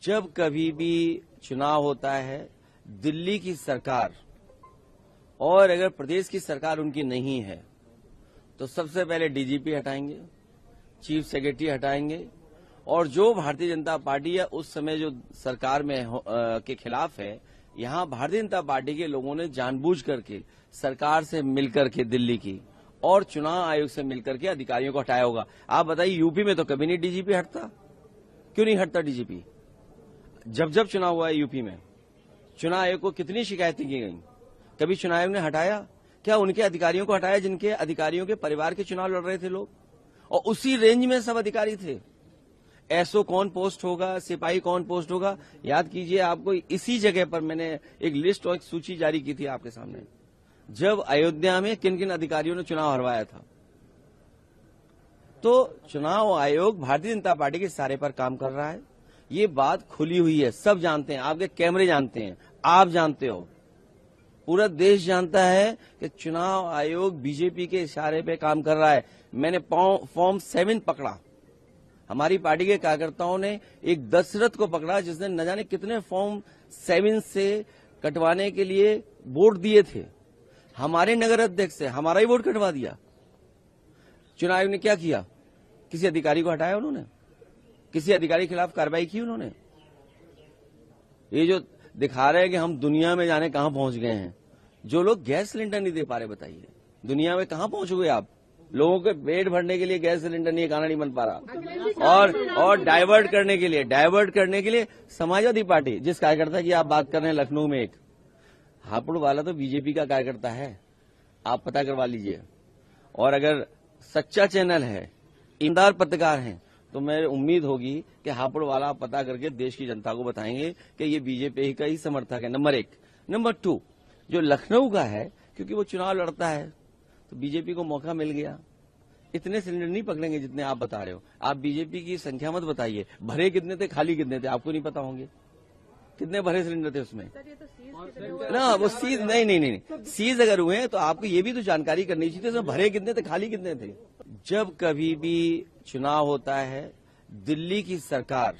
जब कभी भी चुनाव होता है, दिल्ली की सरकार और अगर प्रदेश की सरकार उनकी नहीं है तो सबसे पहले डीजीपी हटाएंगे, चीफ सेक्रेटरी हटाएंगे और जो भारतीय जनता पार्टी है उस समय जो सरकार में के खिलाफ है, यहां भारतीय जनता पार्टी के लोगों ने जानबूझ करके सरकार से मिलकर के दिल्ली की और चुनाव आयोग से मिलकर के अधिकारियों को हटाया होगा। आप बताइए, यूपी में तो कभी नहीं डीजीपी हटता, क्यों नहीं हटता डीजीपी? जब जब चुनाव हुआ है यूपी में, चुनाव आयोग को कितनी शिकायतें की गई, कभी चुनाव आयोग ने हटाया? क्या उनके अधिकारियों को हटाया जिनके अधिकारियों के परिवार के चुनाव लड़ रहे थे लोग, और उसी रेंज में सब अधिकारी थे। एसओ कौन पोस्ट होगा, सिपाही कौन पोस्ट होगा, याद कीजिए। आपको इसी जगह पर मैंने एक लिस्ट और एक सूची जारी की थी आपके सामने, जब अयोध्या में किन किन अधिकारियों ने चुनाव हरवाया था। तो चुनाव आयोग भारतीय जनता पार्टी के इशारे पर काम कर रहा है, ये बात खुली हुई है, सब जानते हैं, आपके कैमरे जानते हैं, आप जानते हो, पूरा देश जानता है कि चुनाव आयोग बीजेपी के इशारे पे काम कर रहा है। मैंने फॉर्म 7 पकड़ा, हमारी पार्टी के कार्यकर्ताओं ने एक दशरथ को पकड़ा जिसने न जाने कितने फॉर्म 7 से कटवाने के लिए वोट दिए थे। हमारे नगर अध्यक्ष से हमारा ही वोट कटवा दिया। चुनाव आयोग ने क्या किया? किसी अधिकारी को हटाया उन्होंने? किसी अधिकारी के खिलाफ कार्रवाई की उन्होंने? ये जो दिखा रहे हैं कि हम दुनिया में जाने कहां पहुंच गए हैं, जो लोग गैस सिलेंडर नहीं दे पा रहे, बताइए दुनिया में कहां पहुंचोगे आप? लोगों के पेट भरने के लिए गैस सिलेंडर नहीं, खाना नहीं बन पा रहा, और डाइवर्ट करने के लिए समाजवादी पार्टी, जिस कार्यकर्ता की आप बात कर रहे हैं लखनऊ में, एक हापुड़ वाला तो बीजेपी का कार्यकर्ता है, आप पता करवा लीजिए। और अगर सच्चा चैनल है, ईमानदार पत्रकार हैं, तो मेरी उम्मीद होगी कि हापुड़ वाला पता करके देश की जनता को बताएंगे कि ये बीजेपी का ही समर्थक है, नंबर 1। नंबर 2, जो लखनऊ का है, क्योंकि वो चुनाव लड़ता है तो बीजेपी को मौका मिल गया। इतने सिलेंडर नहीं पकड़ेंगे जितने आप बता रहे हो। आप बीजेपी की संख्या मत बताइए, भरे कितने थे, खाली कितने थे, आपको नहीं पता होंगे कितने भरे सिलेंडर थे उसमें ना। वो सीज नहीं, सीज अगर हुए तो आपको ये भी तो जानकारी करनी चाहिए उसमें भरे कितने थे, खाली कितने थे। जब कभी भी चुनाव होता है, दिल्ली की सरकार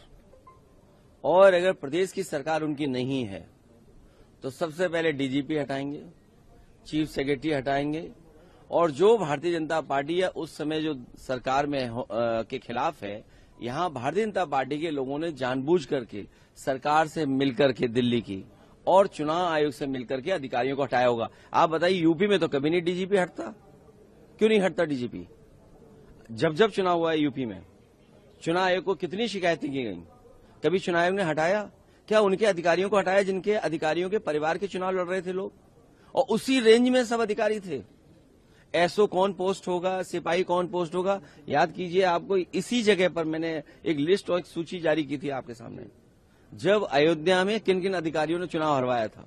और अगर प्रदेश की सरकार उनकी नहीं है तो सबसे पहले डीजीपी हटाएंगे, चीफ सेक्रेटरी हटाएंगे और जो भारतीय जनता पार्टी है उस समय जो सरकार में के खिलाफ है, यहां भारतीय जनता पार्टी के लोगों ने जानबूझ करके सरकार से मिलकर के दिल्ली की और चुनाव आयोग से मिलकर के अधिकारियों को हटाया होगा। आप बताइए, यूपी में तो कभी नहीं डीजीपी हटता, क्यों नहीं हटता डीजीपी? जब जब चुनाव हुआ है यूपी में, चुनाव आयोग को कितनी शिकायतें की गई, कभी चुनाव आयोग ने हटाया? क्या उनके अधिकारियों को हटाया जिनके अधिकारियों के परिवार के चुनाव लड़ रहे थे लोग, और उसी रेंज में सब अधिकारी थे। एसओ कौन पोस्ट होगा, सिपाही कौन पोस्ट होगा, याद कीजिए। आपको इसी जगह पर मैंने एक लिस्ट और एक सूची जारी की थी आपके सामने, जब अयोध्या में किन किन अधिकारियों ने चुनाव हरवाया था।